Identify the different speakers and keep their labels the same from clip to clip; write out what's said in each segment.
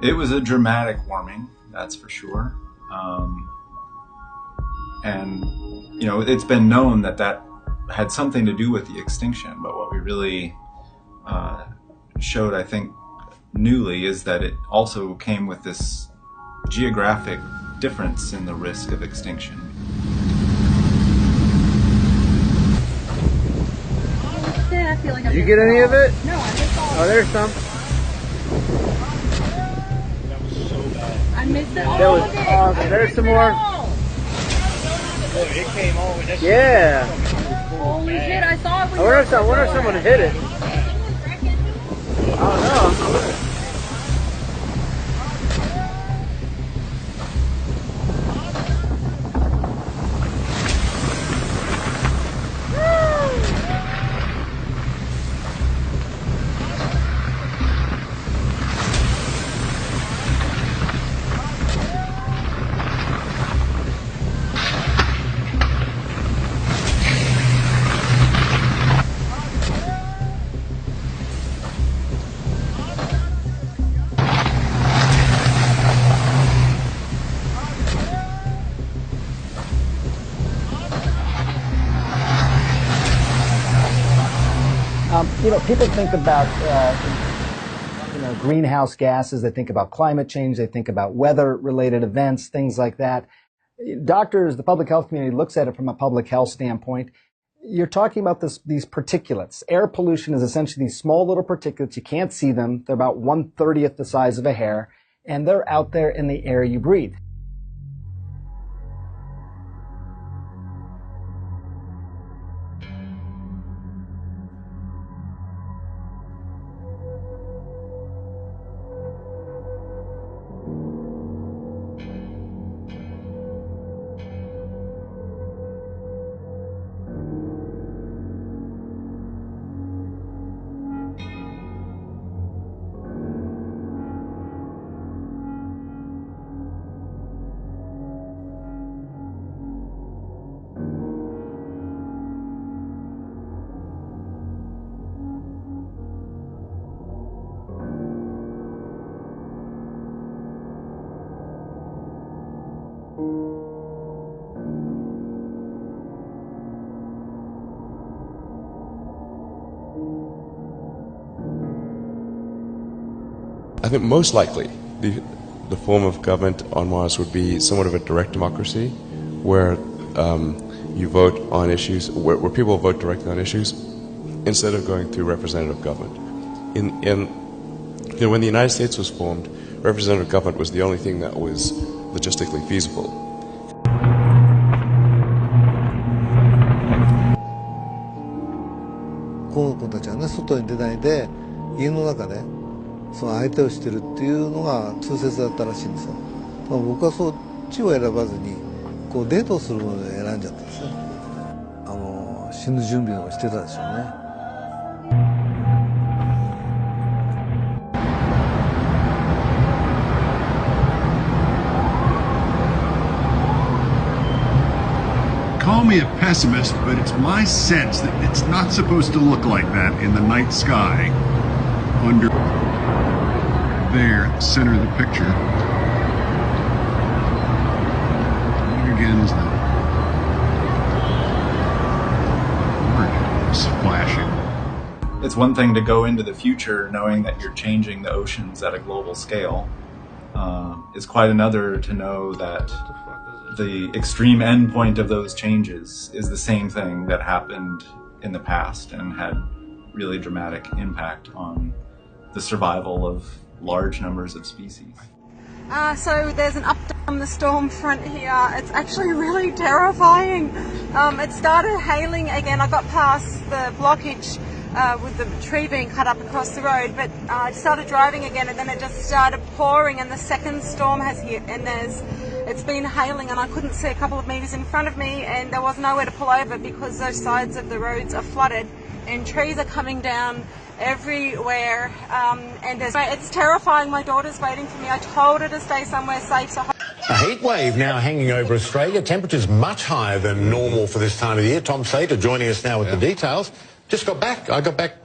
Speaker 1: It was a dramatic warming, that's for sure. And, you know, it's been known that that had something to do with the extinction, but what we really showed, I think, newly is that it also came with this geographic difference in the risk of extinction.
Speaker 2: I feel like
Speaker 3: Did you get any of it?
Speaker 2: No, I missed all.
Speaker 3: Oh, there's some.
Speaker 2: That was so bad. I missed it all.
Speaker 3: That was awesome. There's some more.
Speaker 4: Oh, it came all with this.
Speaker 3: Yeah.
Speaker 2: Holy shit, I saw it.
Speaker 3: I wonder if someone hit it. I don't know.
Speaker 5: You know, people think about greenhouse gases. They think about climate change. They think about weather-related events, things like that. Doctors, the public health community looks at it from a public health standpoint. You're talking about these particulates. Air pollution is essentially these small little particulates. You can't see them. They're about 1/30th the size of a hair, and they're out there in the air you breathe.
Speaker 6: I think most likely the form of government on Mars would be somewhat of a direct democracy, where you vote on issues, where people vote directly on issues, instead of going through representative government. When the United States was formed, representative government was the only thing that was logistically feasible.
Speaker 7: この子たちはね、外に出ないで家の中でその相手をしてるっていうのが通説だったらしいんですよ。僕はそっちを選ばずにこうデートをするもので選んじゃったんですね。死ぬ準備をしてたでしょうね。
Speaker 8: Call me a pessimist, but it's my sense that it's not supposed to look like that in the night sky. Under there, center of the picture. Look again as the word is flashing.
Speaker 1: It's one thing to go into the future knowing that you're changing the oceans at a global scale. It's quite another to know that the extreme end point of those changes is the same thing that happened in the past and had really dramatic impact on the survival of large numbers of species.
Speaker 2: So there's an update on the storm front here. It's actually really terrifying. It started hailing again. I got past the blockage with the tree being cut up across the road, but I started driving again and then it just started pouring and the second storm has hit and it's been hailing and I couldn't see a couple of meters in front of me and there was nowhere to pull over because those sides of the roads are flooded and trees are coming down everywhere and it's terrifying. My daughter's waiting for me. I told her to stay somewhere safe. So
Speaker 9: a heat wave now hanging over Australia. Temperatures much higher than normal for this time of the year. Tom Sater joining us now with the details. Just got back. I got back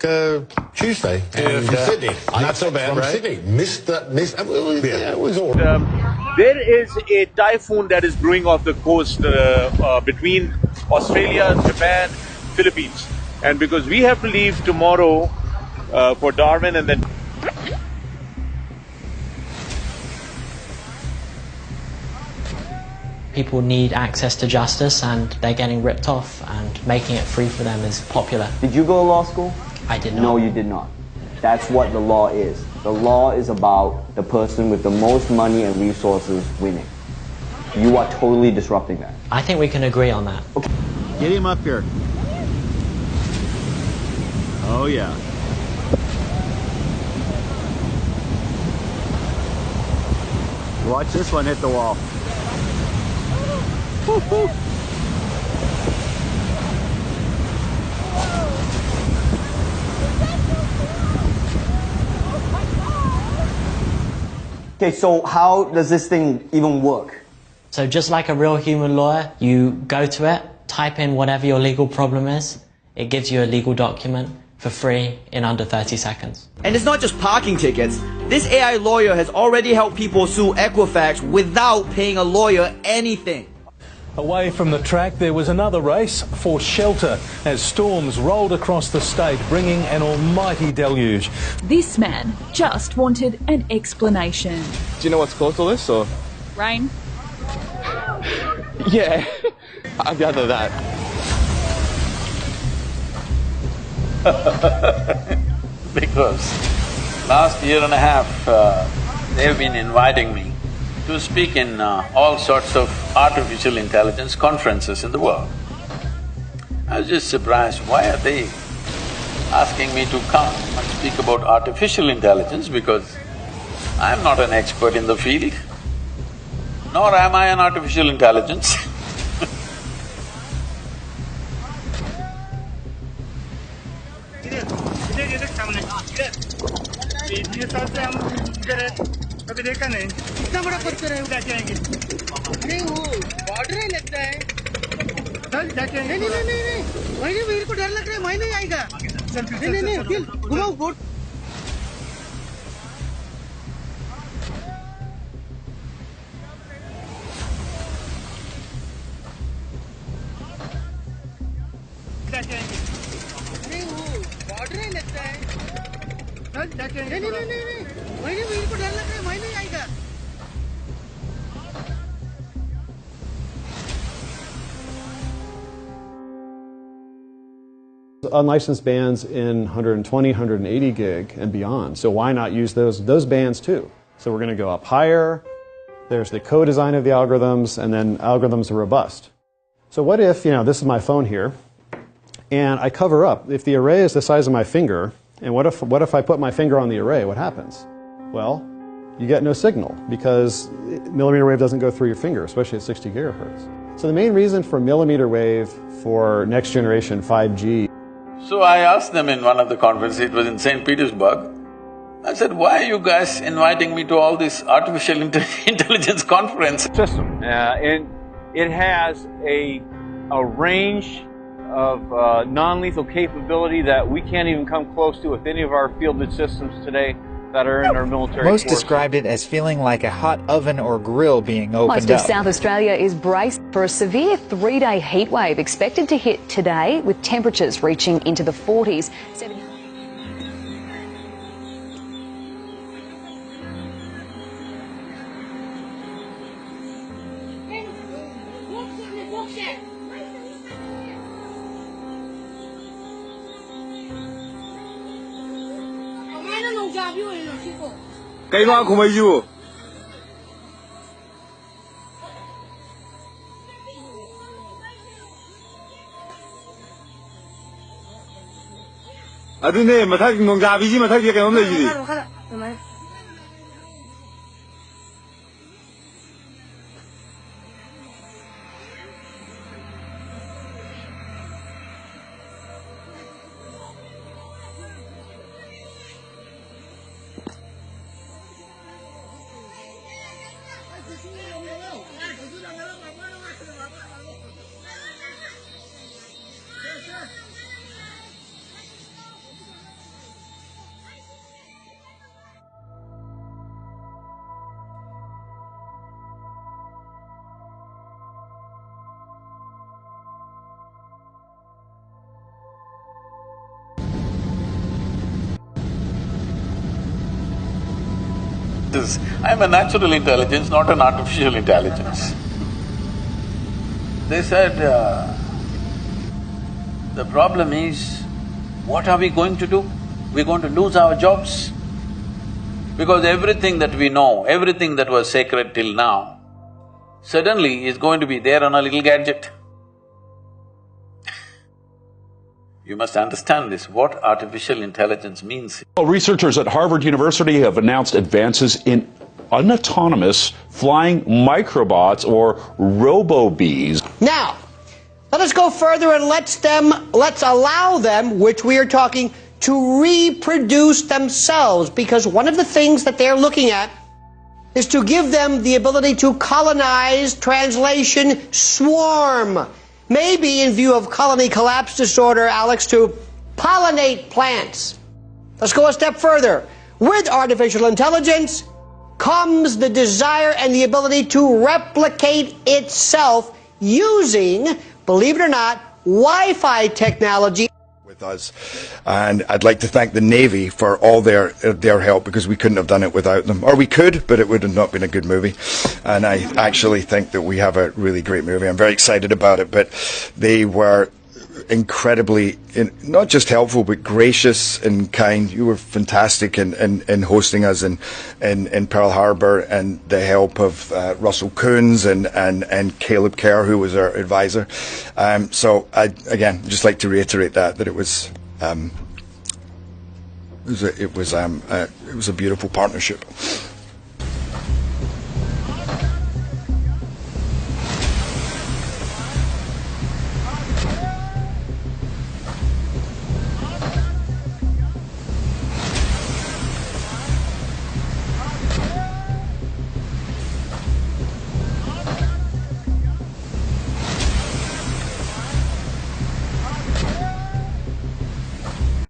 Speaker 9: Tuesday.
Speaker 4: From Sydney.
Speaker 9: Not so bad, from Sydney. It was all.
Speaker 10: There is a typhoon that is brewing off the coast between Australia, Japan, Philippines. And because we have to leave tomorrow for Darwin and then...
Speaker 11: People need access to justice and they're getting ripped off, and making it free for them is popular.
Speaker 12: Did you go to law school?
Speaker 11: I did not.
Speaker 12: No, you did not. That's what the law is. The law is about the person with the most money and resources winning. You are totally disrupting that.
Speaker 11: I think we can agree on that.
Speaker 12: Okay.
Speaker 3: Get him up here. Oh, yeah. Watch this one hit the wall.
Speaker 12: Okay, so how does this thing even work?
Speaker 11: So just like a real human lawyer, you go to it, type in whatever your legal problem is, it gives you a legal document for free in under 30 seconds.
Speaker 13: And it's not just parking tickets. This AI lawyer has already helped people sue Equifax without paying a lawyer anything.
Speaker 14: Away from the track, there was another race for shelter as storms rolled across the state, bringing an almighty deluge.
Speaker 15: This man just wanted an explanation.
Speaker 16: Do you know what's caused all this, or?
Speaker 15: Rain?
Speaker 16: Yeah, I gather that.
Speaker 17: Because last year and a half, they've been inviting me to speak in all sorts of artificial intelligence conferences in the world. I was just surprised, why are they asking me to come and speak about artificial intelligence, because I'm not an expert in the field, nor am I an artificial intelligence.
Speaker 4: कभी देखा नहीं, इतना बड़ा पत्थर है, उठा के आएंगे। नहीं वो बॉर्डर ही लगता है। चल जाके नहीं नहीं नहीं नहीं, वही नहीं, मेरे को डर लग रहा है, वही नहीं आएगा। नहीं नहीं नहीं, फिर घुमाओ बोट। जाके आएंगे। नहीं वो बॉर्डर ही लगता है। चल जाके आएंगे। नहीं नहीं नहीं नहीं, वही नहीं, मेरे को डर लग रहा है, वही नहीं आएगा।
Speaker 18: Unlicensed bands in 120, 180 gig and beyond. So why not use those bands too? So we're going to go up higher. There's the co-design of the algorithms, and then algorithms are robust. So what if, this is my phone here, and I cover up. If the array is the size of my finger, and what if I put my finger on the array, what happens? Well, you get no signal because millimeter wave doesn't go through your finger, especially at 60 gigahertz. So the main reason for millimeter wave for next generation 5G.
Speaker 17: So I asked them in one of the conferences, it was in St. Petersburg, I said, why are you guys inviting me to all this artificial intelligence conference?
Speaker 10: System, and it has a range of non-lethal capability that we can't even come close to with any of our fielded systems today that are in our military
Speaker 19: Most
Speaker 10: forces.
Speaker 19: described it as feeling like a hot oven or grill being opened
Speaker 20: Most of South Australia is braced for a severe 3-day heat wave expected to hit today, with temperatures reaching into the 40s.
Speaker 3: Kay mga kumayo. Adune mathak nong jabi ji mathak ye kanom le ji.
Speaker 17: I'm a natural intelligence, not an artificial intelligence. They said, the problem is, what are we going to do? We're going to lose our jobs. Because everything that we know, everything that was sacred till now, suddenly is going to be there on a little gadget. You must understand this, what artificial intelligence means.
Speaker 21: Researchers at Harvard University have announced advances in unautonomous flying microbots or robo-bees.
Speaker 22: Now, let us go further and let's allow them, which we are talking, to reproduce themselves, because one of the things that they're looking at is to give them the ability to colonize, translation, swarm. Maybe in view of colony collapse disorder, Alex, to pollinate plants. Let's go a step further. With artificial intelligence comes the desire and the ability to replicate itself using, believe it or not, Wi-Fi technology.
Speaker 23: With us, and I'd like to thank the Navy for all their help, because we couldn't have done it without them. Or we could, but it would have not been a good movie. And I actually think that we have a really great movie. I'm very excited about it, but they were incredibly, not just helpful, but gracious and kind. You were fantastic in hosting us in Pearl Harbor, and the help of Russell Coons and Caleb Kerr, who was our advisor. So I'd again just like to reiterate that it was a beautiful partnership.